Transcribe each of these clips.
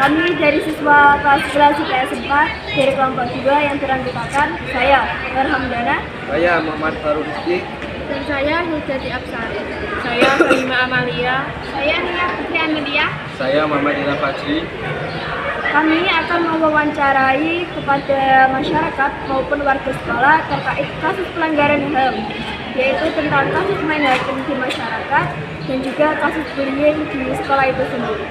Kami dari siswa kelas 11 IPS 4 dari kelompok 2 yang terangkutakan saya, Farhamdana. Saya Muhammad Farul Rizki. Dan saya Nurjati Absari. Saya Salima Amalia. Saya Nia Putri Amelia. Saya Muhammad Ila Fajri. Kami akan mewawancarai kepada masyarakat maupun warga sekolah terkait kasus pelanggaran HAM, yaitu tentang kasus main hakim di masyarakat dan juga kasus bullying di sekolah itu sendiri.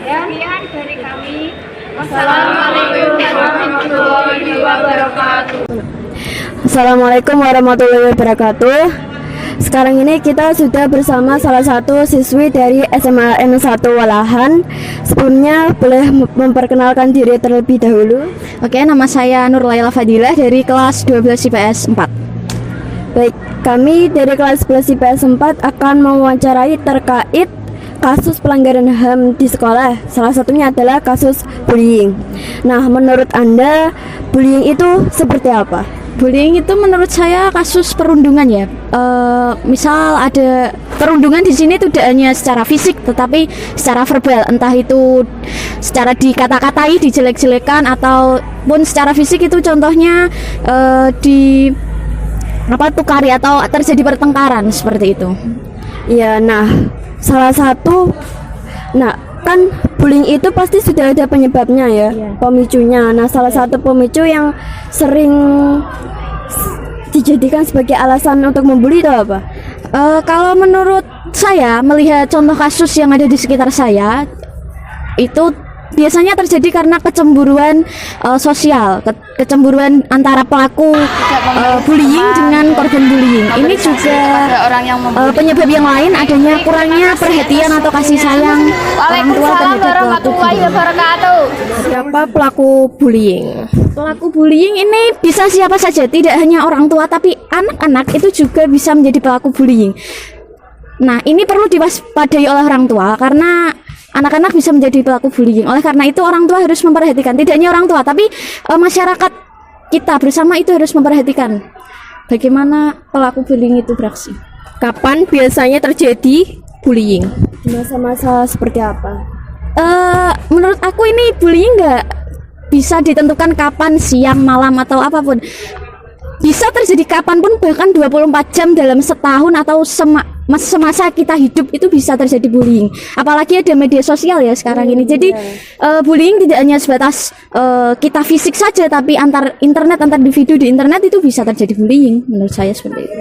Sekian dari kami. Wassalamualaikum warahmatullahi wabarakatuh. Assalamualaikum warahmatullahi wabarakatuh. Sekarang ini kita sudah bersama salah satu siswi dari SMA N1 Walahan. Sebelumnya boleh memperkenalkan diri terlebih dahulu. Oke, nama saya Nur Laila Fadilah dari kelas 12 IPS 4. Baik, kami dari kelas 11 IPS 4 akan mewawancarai terkait kasus pelanggaran HAM di sekolah. Salah satunya adalah kasus bullying. Nah, menurut Anda bullying itu seperti apa? Bullying itu menurut saya kasus perundungan ya. Misal ada perundungan di sini tidak hanya secara fisik, tetapi secara verbal, entah itu secara dikata-katai, dijelek-jelekan, ataupun secara fisik itu contohnya tukari atau terjadi pertengkaran seperti itu. Ya, kan bullying itu pasti sudah ada penyebabnya ya, pemicunya. Nah, salah satu pemicu yang sering dijadikan sebagai alasan untuk membuli itu apa? Kalau menurut saya, melihat contoh kasus yang ada di sekitar saya, itu biasanya terjadi karena kecemburuan sosial, kecemburuan antara pelaku bullying dengan korban bullying. Ini juga penyebab yang lain adanya kurangnya perhatian atau kasih sayang orang tua terhadap pelaku bullying. Siapa pelaku bullying? Pelaku bullying ini bisa siapa saja, tidak hanya orang tua, tapi anak-anak itu juga bisa menjadi pelaku bullying. Nah, ini perlu diwaspadai oleh orang tua karena anak-anak bisa menjadi pelaku bullying. Oleh karena itu orang tua harus memperhatikan, tidak hanya orang tua tapi masyarakat kita bersama itu harus memperhatikan bagaimana pelaku bullying itu beraksi. Kapan biasanya terjadi bullying? Masa-masa seperti apa? Menurut aku ini bullying nggak bisa ditentukan kapan, siang, malam atau apapun. Bisa terjadi kapanpun, bahkan 24 jam dalam setahun atau semasa kita hidup itu bisa terjadi bullying. Apalagi ada media sosial ya sekarang ini. Jadi bullying tidak hanya sebatas kita fisik saja, tapi antar individu di internet itu bisa terjadi bullying. Menurut saya seperti itu.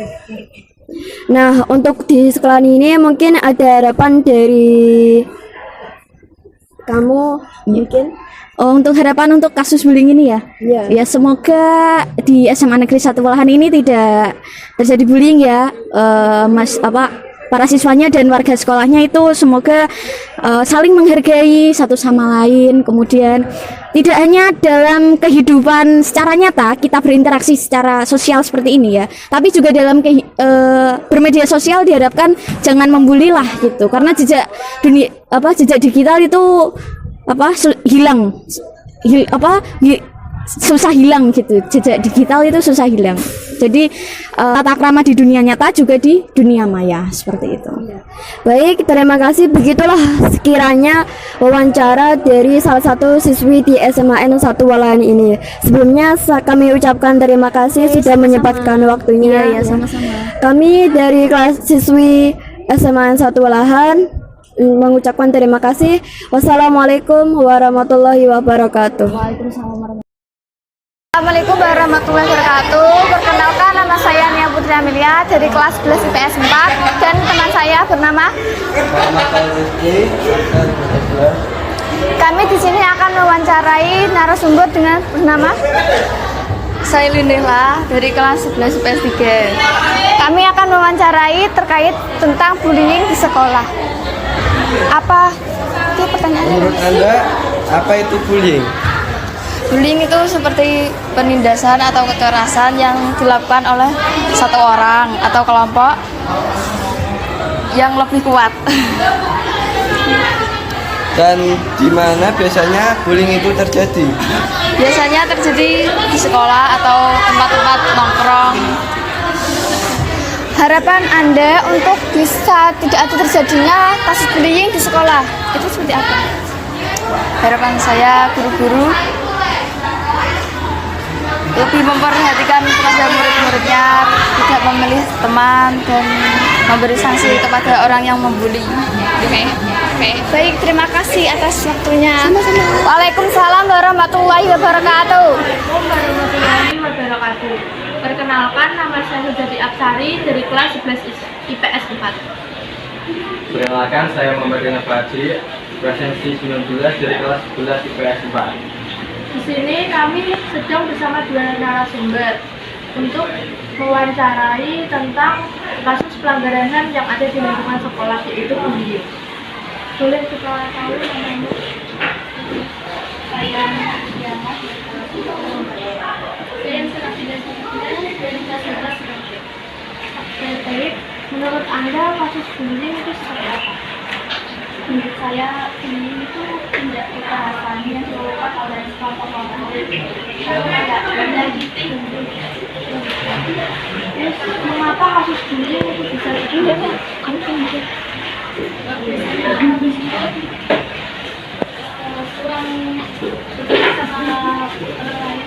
Nah, untuk di sekolah ini mungkin ada harapan dari kamu mungkin? Untuk harapan untuk kasus bullying ini ya, ya semoga di SMA Negeri 1 Walahan ini tidak terjadi bullying ya, para siswanya dan warga sekolahnya itu semoga saling menghargai satu sama lain. Kemudian tidak hanya dalam kehidupan secara nyata kita berinteraksi secara sosial seperti ini ya, tapi juga dalam bermedia sosial diharapkan jangan membuli lah gitu, karena jejak digital itu susah hilang gitu. Jejak digital itu susah hilang. Jadi tata krama di dunia nyata juga di dunia maya, seperti itu. Baik, terima kasih. Begitulah sekiranya wawancara dari salah satu siswi di SMA N1 Walahan ini. Sebelumnya kami ucapkan terima kasih sudah menyempatkan waktunya. Iya, sama-sama. Kami dari kelas siswi SMA N1 Walahan mengucapkan terima kasih. Wassalamualaikum warahmatullahi wabarakatuh. Assalamualaikum warahmatullahi wabarakatuh. Perkenalkan, nama saya Nia Putri Amelia dari kelas 11 IPS 4 dan teman saya bernama Kami di sini akan mewawancarai narasumber dengan bernama Sailindela dari kelas 11 IPS 3. Kami akan mewawancarai terkait tentang bullying di sekolah. Apa itu pertanyaannya? Menurut Anda, apa itu bullying? Bullying itu seperti penindasan atau kekerasan yang dilakukan oleh satu orang atau kelompok yang lebih kuat. Dan di mana biasanya bullying itu terjadi? Biasanya terjadi di sekolah atau tempat-tempat nongkrong. Harapan Anda untuk bisa tidak ada terjadinya kasus bullying di sekolah itu seperti apa? Harapan saya guru-guru lebih memperhatikan kepada murid-muridnya, tidak memilih teman dan memberi sanksi kepada orang yang membuli. Baik, terima kasih atas waktunya. Waalaikumsalam warahmatullahi wabarakatuh. Warahmatullahi wabarakatuh. Perkenalkan, nama saya Hujati Absari dari kelas 11 IPS 4. Perkenalkan, saya Muhammad Rina Fadji, presensi 19 dari kelas 11 IPS 4. Di sini kami sedang bersama dua narasumber untuk mewawancarai tentang kasus pelanggaran HAM yang ada di lingkungan sekolah, yaitu bullying. Boleh kita tahu namanya? Saya Diana. Saya dari kelas 11. Baik, menurut Anda kasus bullying itu seperti apa? Menurut saya bullying itu tindak kekerasan yang dilakukan oleh kelompok orang Terus mengapa kasus bullying itu bisa terjadi? Kurang sama orang lain.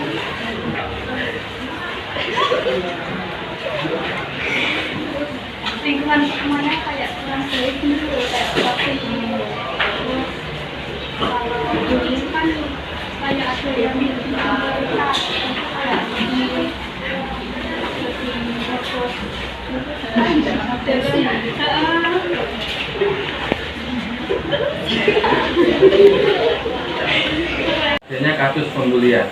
Lingkungan kemana kayak kurang baik gitu, kayak waktu ini. Terus kalau bullying kan kayak ada yang kita kayak Adanya kasus pembulian.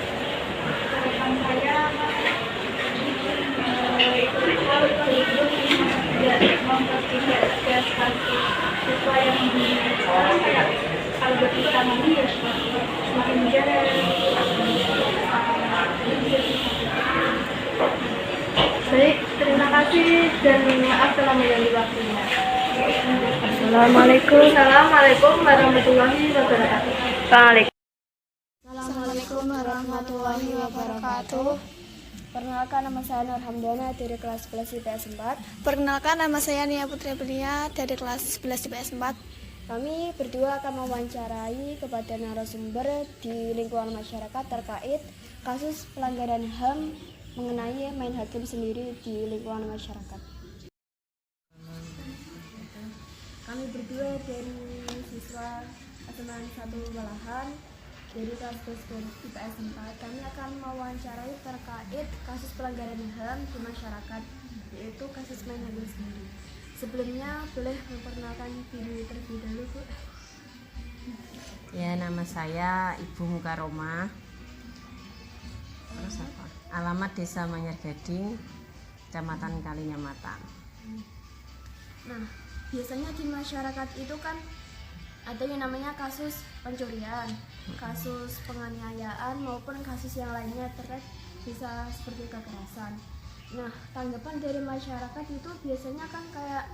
Baik, terima kasih dan maaf telah mengganggu waktunya. Assalamualaikum warahmatullahi wabarakatuh. Assalamualaikum warahmatullahi wabarakatuh. Perkenalkan, nama saya Nur Hamdana dari kelas 11 IPS 4. Perkenalkan, nama saya Nia Putri Belia dari kelas 11 IPS 4. Kami berdua akan mewawancarai kepada narasumber di lingkungan masyarakat terkait kasus pelanggaran HAM mengenai main hakim sendiri di lingkungan masyarakat. Kami berdua dari siswa SMA 1 Walahan dari kelas 11 IPS 4. Kami akan mewawancarai terkait kasus pelanggaran HAM di masyarakat, yaitu kasus main hakim sendiri. Sebelumnya boleh memperkenalkan diri terlebih dahulu, Bu. Ya, nama saya Ibu Mukaroma. Terus apa? Alamat Desa Manyar Gading, Kecamatan Kalinyamatan. Nah, biasanya di masyarakat itu kan ada yang namanya kasus pencurian, kasus penganiayaan maupun kasus yang lainnya terkait bisa seperti kekerasan. Nah, tanggapan dari masyarakat itu biasanya kan kayak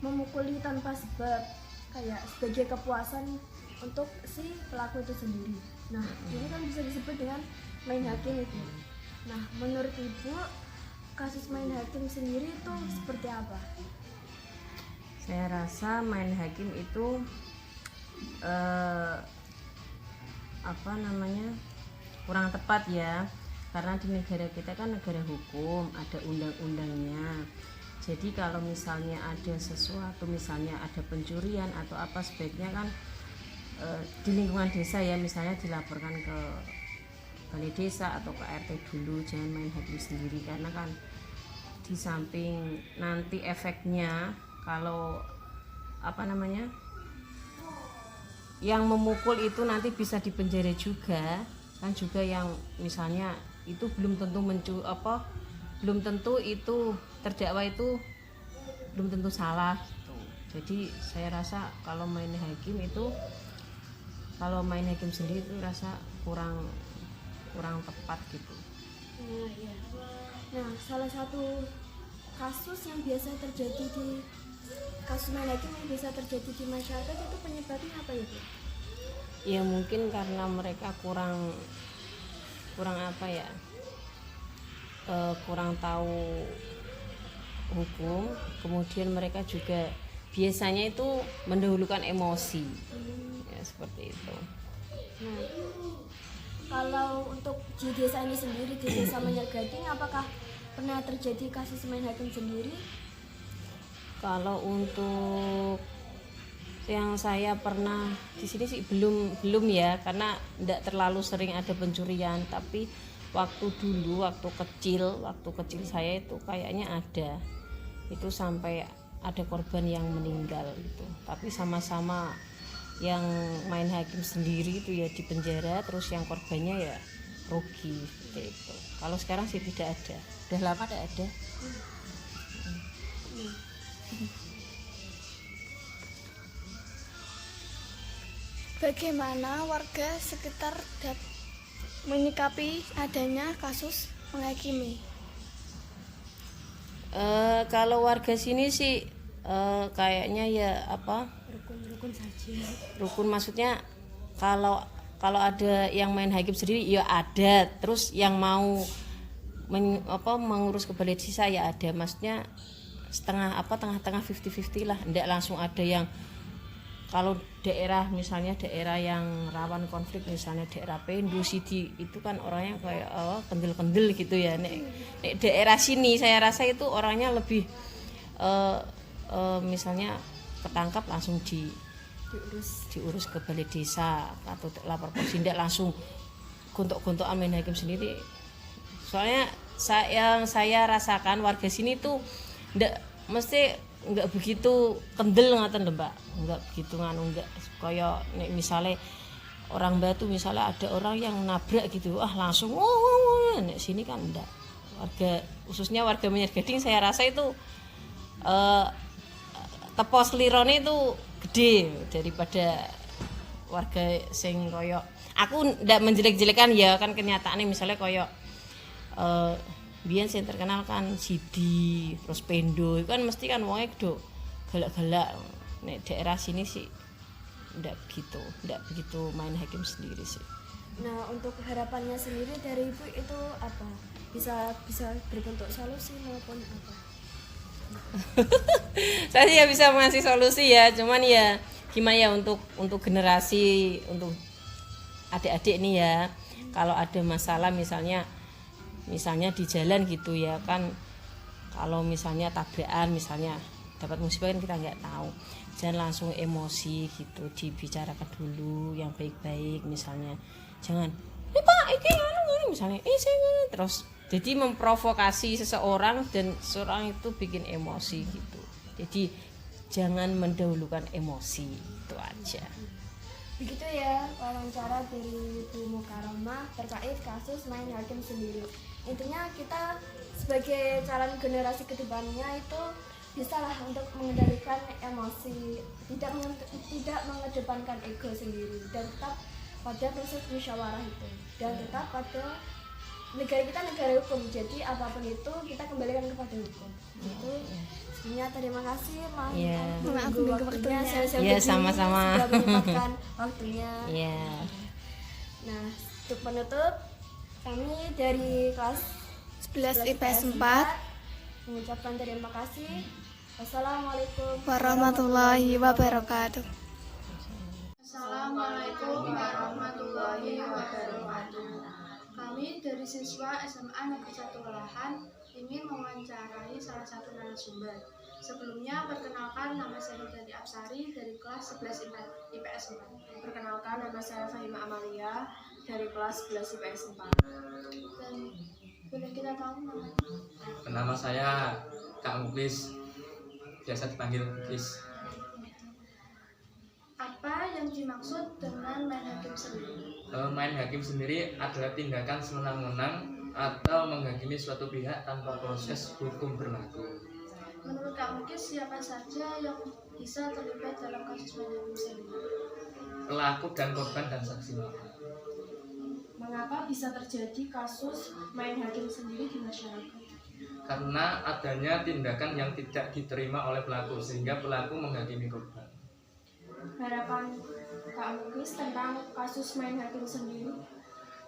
memukuli tanpa sebab, kayak sebagai kepuasan untuk si pelaku itu sendiri. Nah, ini kan bisa disebut dengan main hakim itu. Nah, menurut Ibu, kasus main hakim sendiri itu seperti apa? Saya rasa main hakim itu kurang tepat ya, karena di negara kita kan negara hukum, ada undang-undangnya. Jadi kalau misalnya ada sesuatu, misalnya ada pencurian atau apa, sebaiknya kan di lingkungan desa ya, misalnya dilaporkan ke balai desa atau ke RT dulu, jangan main hakim sendiri, karena kan di samping nanti efeknya kalau yang memukul itu nanti bisa dipenjara juga kan, juga yang misalnya itu belum tentu itu terdakwa itu belum tentu salah gitu. Jadi saya rasa kalau main hakim sendiri itu rasa kurang tepat gitu. Iya. Nah, salah satu kasus yang biasa terjadi di kasus main hakim yang biasa terjadi di masyarakat itu penyebabnya apa ya, Bu? Ya mungkin karena mereka kurang kurang tahu hukum, kemudian mereka juga biasanya itu mendahulukan emosi. seperti itu. Nah, kalau untuk di desa ini sendiri, di desa Manyar Gading, apakah pernah terjadi kasus main hakim sendiri? Kalau untuk yang saya pernah di sini sih belum ya, karena tidak terlalu sering ada pencurian. Tapi waktu kecil saya itu kayaknya ada, itu sampai ada korban yang meninggal gitu. Tapi sama-sama yang main hakim sendiri itu ya di penjara, terus yang korbannya ya rugi seperti itu. Kalau sekarang sih tidak ada, udah lama tidak ada. Bagaimana warga sekitar menyikapi adanya kasus menghakimi? Kalau warga sini sih kayaknya ya rukun maksudnya kalau ada yang main hakim sendiri ya ada, terus yang mau mengurus ke balai desa ya ada, maksudnya tengah-tengah 50-50 lah, tidak langsung ada yang. Kalau misalnya daerah yang rawan konflik, misalnya daerah Pendo, Sidi, itu kan orangnya kayak kendel-kendel gitu ya. Nek daerah sini saya rasa itu orangnya lebih misalnya ketangkap langsung diurus ke balai desa atau lapor polisi, tidak langsung gontok-gontokan main hakim sendiri. Soalnya saya rasakan warga sini tuh enggak begitu kendel ngaten lho Mbak, enggak begitu enggak kaya nek misale orang Batu misalnya ada orang yang nabrak gitu langsung nek sini kan enggak. Khususnya warga Manyar Gading saya rasa itu tepos lirone itu gede daripada warga sing kaya aku ndak menjelek-jelekan ya, kan kenyataannya misalnya kaya biyen sing terkenal kan Sidi, terus Pendo, itu kan mesti kan wonge do galak-galak. Nek daerah sini sih ndak begitu main hakim sendiri sih. Nah, untuk harapannya sendiri dari Ibu itu apa? Bisa berbentuk solusi maupun apa? Saya sih ya bisa ngasih solusi ya, cuman ya gimana ya untuk generasi, untuk adik-adik nih ya, kalau ada masalah misalnya di jalan gitu ya kan, kalau misalnya tabrakan misalnya dapat musibah kan kita nggak tahu, jangan langsung emosi gitu, dibicarakan dulu yang baik-baik, misalnya jangan Pak ini misalnya terus jadi memprovokasi seseorang dan seorang itu bikin emosi gitu. Jadi jangan mendahulukan emosi, itu aja. Begitu ya wawancara dari Bu Mukarramah terkait kasus main hakim sendiri. Intinya kita sebagai calon generasi kedepannya itu bisalah untuk mengendalikan emosi, tidak mengedepankan ego sendiri, dan tetap pada proses musyawarah itu, dan tetap pada negara kita negara hukum, jadi apapun itu kita kembalikan kepada hukum. Itu sebenarnya terima kasih maaf waktunya. Ya sama-sama. Sudah menyempatkan waktunya. Ya. Nah, untuk penutup kami dari kelas 11 IPS 4 mengucapkan terima kasih. Wassalamualaikum warahmatullahi wabarakatuh. Assalamualaikum warahmatullahi wabarakatuh. Kami dari siswa SMA Negeri 1 Walahan ingin mewawancarai salah satu narasumber. Sebelumnya perkenalkan, nama saya Hidayati Absari dari kelas 11 IPS 4. Perkenalkan, nama saya Fahima Amalia dari kelas 11 IPS 4. Dan boleh kita tahu namanya? Nama saya Kak Muklis, biasa dipanggil Kis. Apa yang dimaksud dengan main hakim sendiri? Main hakim sendiri adalah tindakan sewenang-wenang atau menghakimi suatu pihak tanpa proses hukum berlaku. Menurut Kak Muklis, siapa saja yang bisa terlibat dalam kasus main hakim sendiri? Pelaku dan korban dan saksi. Mengapa bisa terjadi kasus main hakim sendiri di masyarakat? Karena adanya tindakan yang tidak diterima oleh pelaku sehingga pelaku menghakimi korban. Harapan Kak Muklis tentang kasus main hakim sendiri?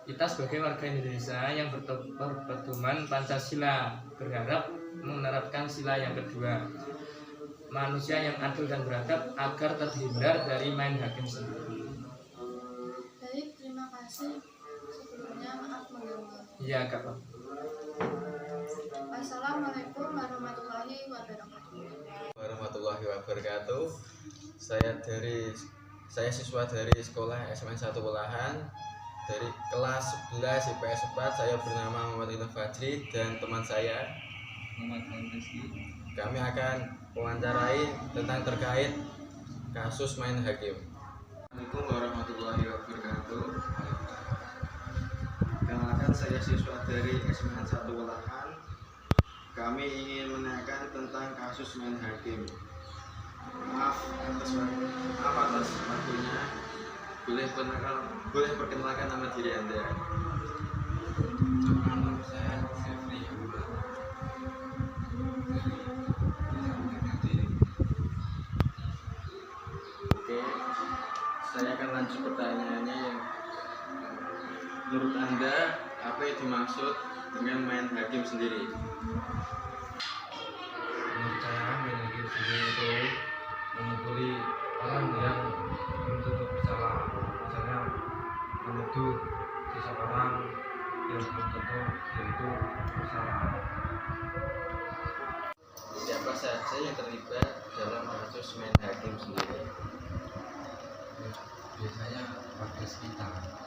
Kita sebagai warga Indonesia yang berpedoman Pancasila berharap menerapkan sila yang kedua, manusia yang adil dan beradab, agar terhindar dari main hakim sendiri. kasih. Sebelumnya maaf mengganggu. Iya, Kak. Pak. Assalamualaikum warahmatullahi wabarakatuh. Warahmatullahi wabarakatuh. Saya siswa dari sekolah SMN 1 Welahan dari kelas 11 IPS 4. Saya bernama Muhammad Ilham Fajri dan teman saya Muhammad Rizky. Kami akan mewawancarai tentang terkait kasus main hakim. Assalamualaikum warahmatullahi wabarakatuh. Kenalkan, saya siswa dari SMN 1 Welahan. Kami ingin menanyakan tentang kasus main hakim. Maaf atas waktunya. Boleh perkenalkan nama diri Anda. Nama saya Jeffrey. Oke, saya akan lanjut pertanyaannya. Menurut Anda, apa yang dimaksud dengan main hakim sendiri? Menurut saya main hakim sendiri itu memukuli orang yang dituduh bersalah, misalnya menuduh seseorang yang belum tentu yaitu bersalah. Siapa saja yang terlibat dalam kasus main hakim sendiri? Biasanya warga sekitar.